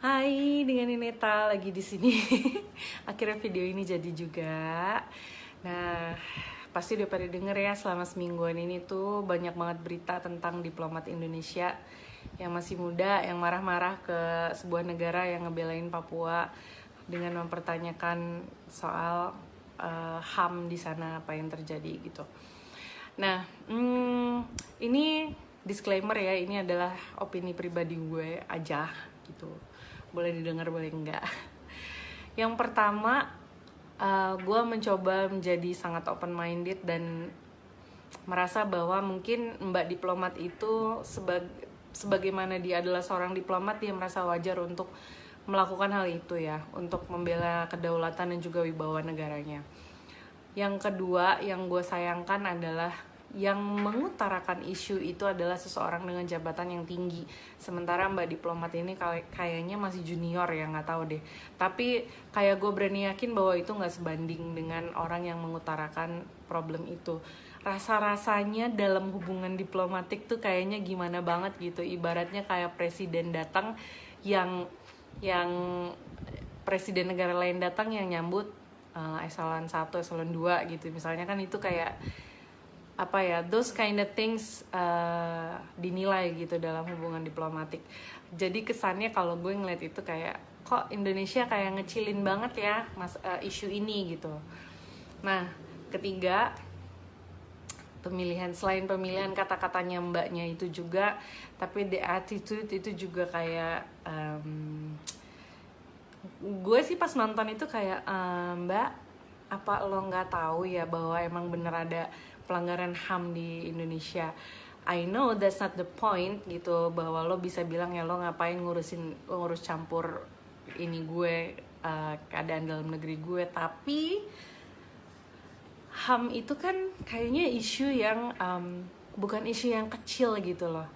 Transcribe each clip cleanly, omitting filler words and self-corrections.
Hai, dengan Nineta lagi di sini. Akhirnya video ini jadi juga. Nah, pasti udah pada denger ya, selama semingguan ini tuh banyak banget berita tentang diplomat Indonesia yang masih muda, yang marah-marah ke sebuah negara yang ngebelain Papua dengan mempertanyakan soal HAM di sana, apa yang terjadi gitu. Nah, ini disclaimer ya, ini adalah opini pribadi gue aja gitu. Boleh didengar, boleh enggak. Yang pertama, gue mencoba menjadi sangat open minded dan merasa bahwa mungkin Mbak Diplomat itu sebagaimana dia adalah seorang diplomat, dia merasa wajar untuk melakukan hal itu ya, untuk membela kedaulatan dan juga wibawa negaranya. Yang kedua yang gue sayangkan adalah yang mengutarakan isu itu adalah seseorang dengan jabatan yang tinggi, sementara Mbak Diplomat ini kayaknya masih junior ya, nggak tahu deh. Tapi kayak gue berani yakin bahwa itu nggak sebanding dengan orang yang mengutarakan problem itu. Rasa-rasanya dalam hubungan diplomatik tuh kayaknya gimana banget gitu, ibaratnya kayak presiden datang yang presiden negara lain datang yang nyambut eselon 1, eselon 2 gitu. Misalnya kan itu kayak apa ya, those kind of things dinilai gitu dalam hubungan diplomatik. Jadi kesannya kalau gue ngeliat itu kayak, kok Indonesia kayak ngecilin banget ya isu ini gitu. Nah, ketiga, selain pemilihan kata-katanya mbaknya itu juga, tapi the attitude itu juga kayak gue sih pas nonton itu kayak, Mbak, apa lo nggak tahu ya bahwa emang bener ada pelanggaran HAM di Indonesia? I know that's not the point gitu, bahwa lo bisa bilang ya lo ngapain ngurus campur ini gue, keadaan dalam negeri gue, tapi HAM itu kan kayaknya isu yang bukan isu yang kecil gitu loh.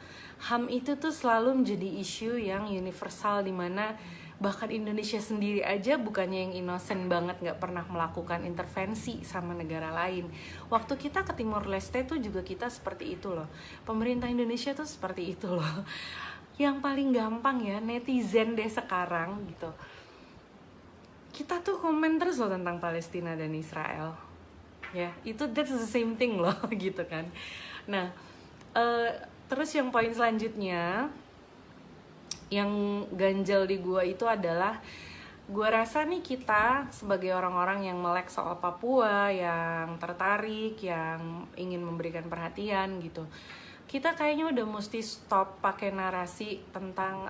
HAM itu tuh selalu menjadi isu yang universal, dimana bahkan Indonesia sendiri aja bukannya yang innocent banget gak pernah melakukan intervensi sama negara lain. Waktu kita ke Timor Leste tuh juga kita seperti itu loh. Pemerintah Indonesia tuh seperti itu loh. Yang paling gampang ya, netizen deh sekarang gitu, kita tuh komen terus loh tentang Palestina dan Israel. Ya, itu that's the same thing loh gitu kan. Nah, terus yang poin selanjutnya yang ganjel di gue itu adalah, gue rasa nih kita sebagai orang-orang yang melek soal Papua, yang tertarik, yang ingin memberikan perhatian gitu, kita kayaknya udah mesti stop pakai narasi tentang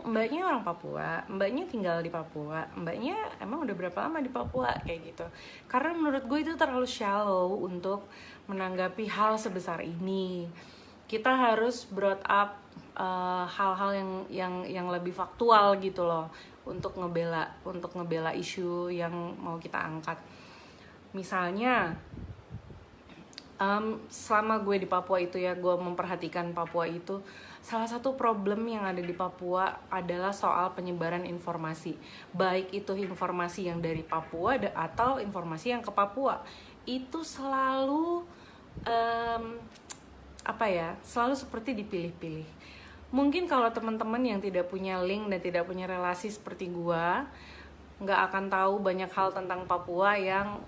mbaknya orang Papua, mbaknya tinggal di Papua, mbaknya emang udah berapa lama di Papua, kayak gitu. Karena menurut gue itu terlalu shallow untuk menanggapi hal sebesar ini. Kita harus brought up hal-hal yang lebih faktual gitu loh, untuk ngebela isu yang mau kita angkat. Misalnya selama gue di Papua itu ya, gue memperhatikan Papua itu, salah satu problem yang ada di Papua adalah soal penyebaran informasi, baik itu informasi yang dari Papua atau informasi yang ke Papua. Itu selalu selalu seperti dipilih-pilih. Mungkin kalau teman-teman yang tidak punya link dan tidak punya relasi seperti gua, nggak akan tahu banyak hal tentang Papua yang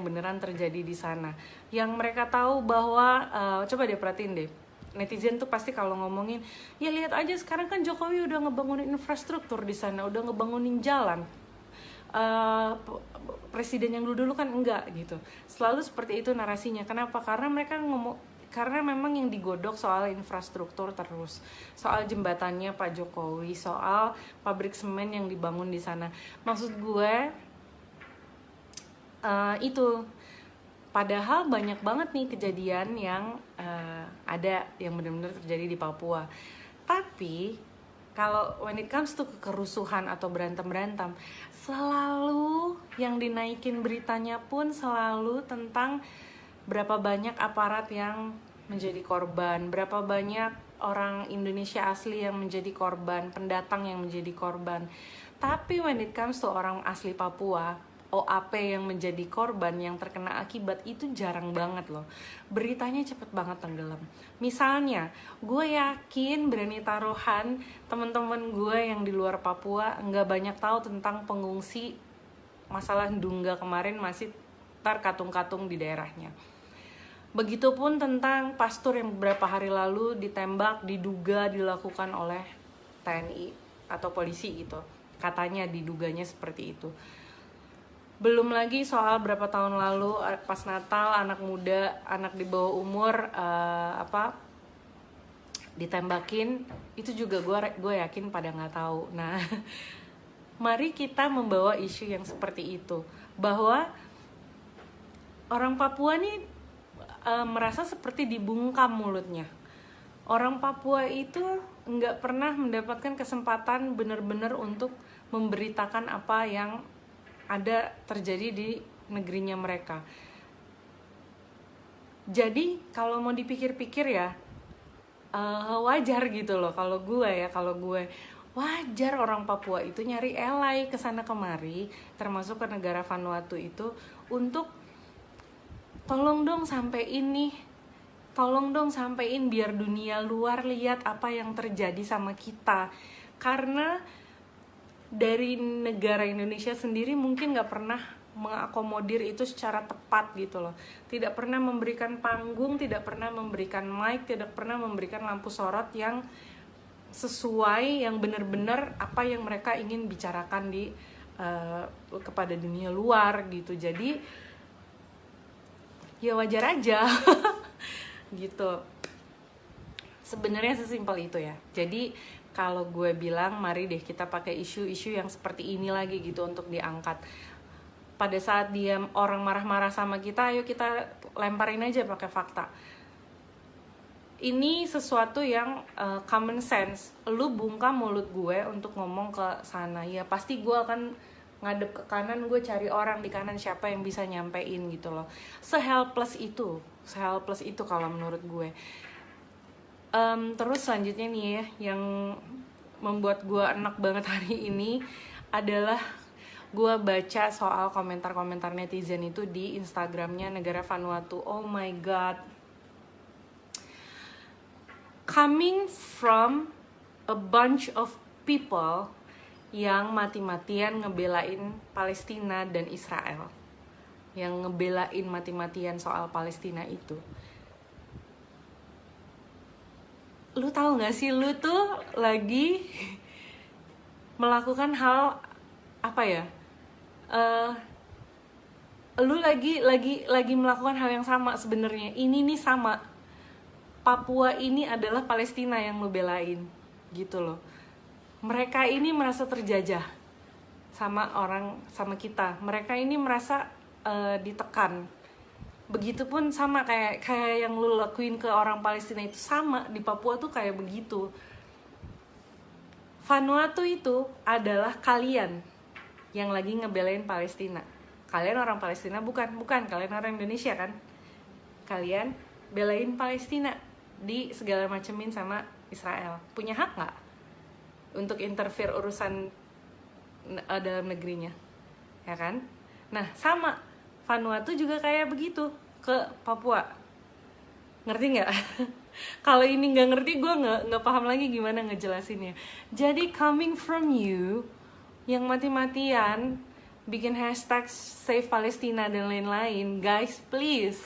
beneran terjadi di sana. Yang mereka tahu bahwa coba deh perhatiin deh, netizen tuh pasti kalau ngomongin, ya lihat aja sekarang kan Jokowi udah ngebangunin infrastruktur di sana, udah ngebangunin jalan. Presiden yang dulu kan enggak gitu. Selalu seperti itu narasinya. Kenapa? Karena memang yang digodok soal infrastruktur terus, soal jembatannya Pak Jokowi, soal pabrik semen yang dibangun di sana. Maksud gue itu, padahal banyak banget nih kejadian yang ada yang benar-benar terjadi di Papua. Tapi kalau when it comes to kerusuhan atau berantem, selalu yang dinaikin beritanya pun selalu tentang berapa banyak aparat yang menjadi korban, berapa banyak orang Indonesia asli yang menjadi korban, pendatang yang menjadi korban. Tapi when it comes to orang asli Papua, OAP yang menjadi korban, yang terkena akibat itu jarang banget loh. Beritanya cepet banget tenggelam. Misalnya, gue yakin berani taruhan teman-teman gue yang di luar Papua nggak banyak tahu tentang pengungsi masalah Ndungga kemarin masih terkatung-katung di daerahnya. Begitupun tentang pastor yang beberapa hari lalu ditembak, diduga dilakukan oleh TNI atau polisi gitu. Katanya diduganya seperti itu. Belum lagi soal berapa tahun lalu pas Natal anak muda, anak di bawah umur ditembakin, itu juga gue yakin pada nggak tahu. Nah, mari kita membawa isu yang seperti itu, bahwa orang Papua nih merasa seperti dibungkam mulutnya. Orang Papua itu nggak pernah mendapatkan kesempatan benar-benar untuk memberitakan apa yang ada terjadi di negerinya mereka. Jadi kalau mau dipikir-pikir ya wajar gitu loh kalau gue wajar orang Papua itu nyari elai kesana kemari, termasuk ke negara Vanuatu itu, untuk tolong dong sampein biar dunia luar lihat apa yang terjadi sama kita. Karena dari negara Indonesia sendiri mungkin gak pernah mengakomodir itu secara tepat gitu loh. Tidak pernah memberikan panggung, tidak pernah memberikan mic, tidak pernah memberikan lampu sorot yang sesuai, yang benar-benar apa yang mereka ingin bicarakan kepada dunia luar gitu. Jadi ya wajar aja gitu. Sebenarnya sesimpel itu ya. Jadi kalau gue bilang mari deh kita pakai isu-isu yang seperti ini lagi gitu untuk diangkat. Pada saat dia orang marah-marah sama kita, ayo kita lemparin aja pakai fakta. Ini sesuatu yang common sense. Lu bungkam mulut gue untuk ngomong ke sana, ya pasti gue akan ngadep ke kanan, gue cari orang di kanan siapa yang bisa nyampein gitu loh. Se-helpless itu kalau menurut gue. Terus selanjutnya nih ya, yang membuat gue enak banget hari ini adalah gue baca soal komentar-komentar netizen itu di Instagramnya negara Vanuatu. Oh my god, coming from a bunch of people yang mati-matian ngebelain Palestina dan Israel, yang ngebelain mati-matian soal Palestina itu. Lu tahu nggak sih, lu tuh lagi melakukan hal apa ya? Lu lagi melakukan hal yang sama sebenarnya. Ini nih sama. Papua ini adalah Palestina yang lu belain, gitu loh. Mereka ini merasa terjajah sama kita. Mereka ini merasa ditekan. Begitupun sama kayak yang lu lakuin ke orang Palestina itu, sama di Papua tuh kayak begitu. Vanuatu itu adalah kalian yang lagi ngebelain Palestina. Kalian orang Palestina bukan, kalian orang Indonesia kan? Kalian belain Palestina di segala macemin sama Israel. Punya hak nggak untuk interfere urusan dalam negerinya? Ya kan? Nah, sama Vanuatu juga kayak begitu ke Papua. Ngerti nggak? Kalau ini nggak ngerti, gue nggak paham lagi gimana ngejelasinnya. Jadi coming from you yang mati-matian bikin hashtag Save Palestina dan lain-lain, guys, please,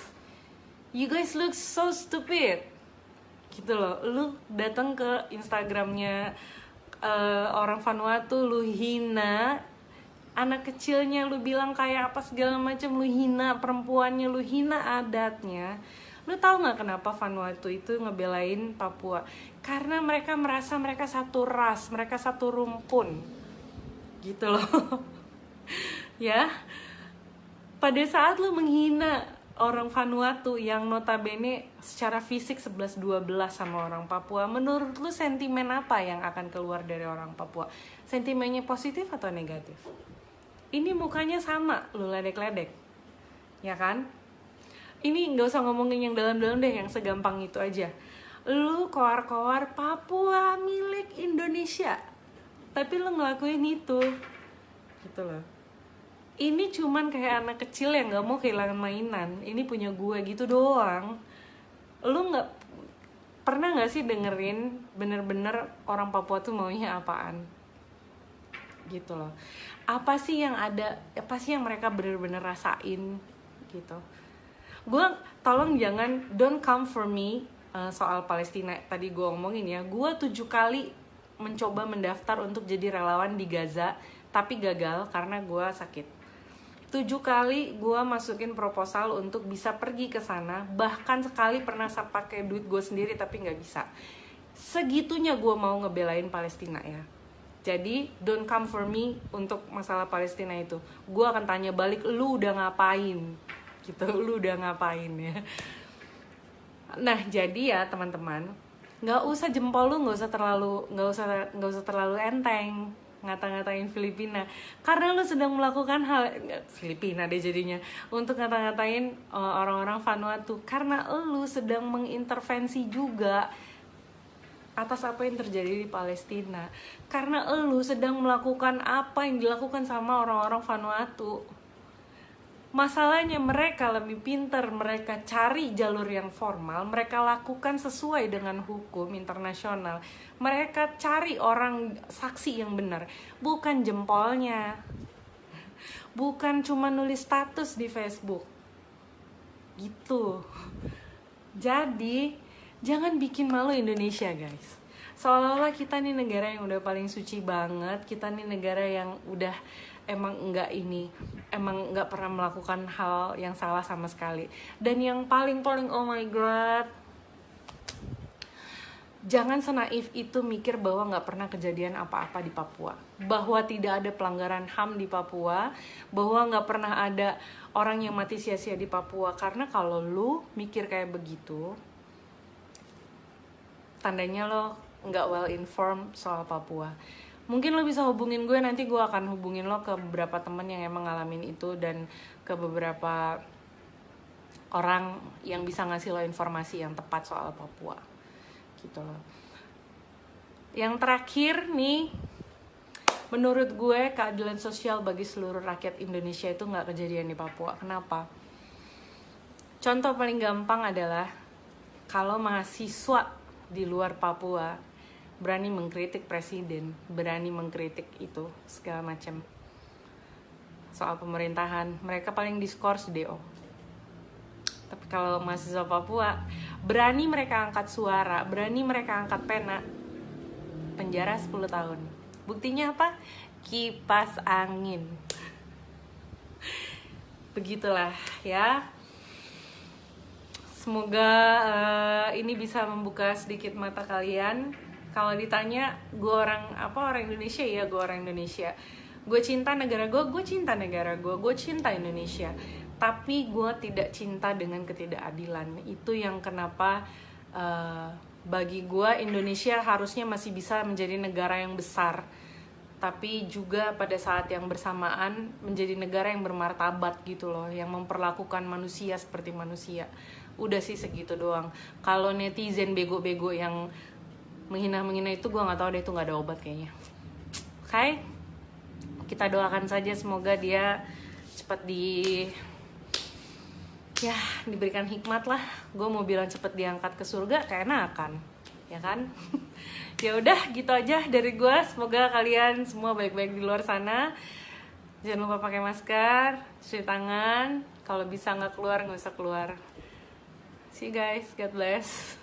you guys look so stupid. Gitu loh. Lu datang ke Instagramnya orang Vanuatu, lu hina anak kecilnya, lu bilang kayak apa segala macam, lu hina perempuannya, lu hina adatnya. Lu tahu nggak kenapa Vanuatu itu ngebelain Papua? Karena mereka merasa mereka satu ras, mereka satu rumpun, gitu loh. Ya, pada saat lu menghina orang Vanuatu yang notabene secara fisik 11-12 sama orang Papua, menurut lu sentimen apa yang akan keluar dari orang Papua? Sentimennya positif atau negatif? Ini mukanya sama, lu ledek-ledek, ya kan? Ini gak usah ngomongin yang dalam-dalam deh, yang segampang itu aja. Lu koar-koar Papua milik Indonesia, tapi lu ngelakuin itu, gitu loh. Ini cuman kayak anak kecil yang nggak mau kehilangan mainan. Ini punya gue gitu doang. Lu nggak pernah nggak sih dengerin bener-bener orang Papua tuh maunya apaan? Gitu loh. Apa sih yang ada? Apa sih yang mereka bener-bener rasain? Gitu. Gue tolong jangan don't come for me soal Palestina. Tadi gue ngomongin ya. Gue 7 kali mencoba mendaftar untuk jadi relawan di Gaza, tapi gagal karena gue sakit. 7 kali gue masukin proposal untuk bisa pergi ke sana, bahkan sekali pernah pakai duit gue sendiri tapi nggak bisa. Segitunya gue mau ngebelain Palestina ya. Jadi don't come for me untuk masalah Palestina itu. Gue akan tanya balik, lu udah ngapain? Gitu, lu udah ngapain ya? Nah jadi ya teman-teman, nggak usah jempol lu nggak usah terlalu enteng ngata-ngatain Filipina, karena lu sedang melakukan hal Filipina deh jadinya untuk ngata-ngatain orang-orang Vanuatu, karena lu sedang mengintervensi juga atas apa yang terjadi di Palestina, karena lu sedang melakukan apa yang dilakukan sama orang-orang Vanuatu. Masalahnya mereka lebih pintar, mereka cari jalur yang formal, mereka lakukan sesuai dengan hukum internasional. Mereka cari orang saksi yang benar, bukan jempolnya. Bukan cuma nulis status di Facebook. Gitu. Jadi, jangan bikin malu Indonesia, guys. Seolah-olah kita nih negara yang udah paling suci banget, kita nih negara yang udah emang nggak pernah melakukan hal yang salah sama sekali. Dan yang paling oh my god, jangan senaif itu mikir bahwa nggak pernah kejadian apa-apa di Papua, bahwa tidak ada pelanggaran HAM di Papua, bahwa nggak pernah ada orang yang mati sia-sia di Papua. Karena kalau lu mikir kayak begitu, tandanya lo nggak well informed soal Papua. Mungkin lo bisa hubungin gue, nanti gue akan hubungin lo ke beberapa temen yang emang ngalamin itu, dan ke beberapa orang yang bisa ngasih lo informasi yang tepat soal Papua gitu loh. Yang terakhir nih, menurut gue keadilan sosial bagi seluruh rakyat Indonesia itu nggak kejadian di Papua. Kenapa? Contoh paling gampang adalah kalau mahasiswa di luar Papua berani mengkritik presiden, berani mengkritik itu segala macam soal pemerintahan, mereka paling diskors DO. Tapi kalau mahasiswa Papua berani mereka angkat suara, berani mereka angkat pena, penjara 10 tahun. Buktinya apa? Kipas angin. Begitulah ya. Semoga ini bisa membuka sedikit mata kalian. Kalau ditanya gue orang Indonesia, ya gue orang Indonesia. Gue cinta negara gue cinta negara gue cinta Indonesia. Tapi gue tidak cinta dengan ketidakadilan. Itu yang kenapa bagi gue Indonesia harusnya masih bisa menjadi negara yang besar, tapi juga pada saat yang bersamaan menjadi negara yang bermartabat gitu loh, yang memperlakukan manusia seperti manusia. Udah sih segitu doang. Kalau netizen bego-bego yang menghina itu gue nggak tahu deh, itu nggak ada obat kayaknya. Oke, kita doakan saja semoga dia cepat diberikan hikmat lah. Gue mau bilang cepat diangkat ke surga, keenakan, ya kan? Ya udah gitu aja dari gue. Semoga kalian semua baik-baik di luar sana. Jangan lupa pakai masker, cuci tangan. Kalau bisa nggak keluar, nggak usah keluar. See you guys, God bless.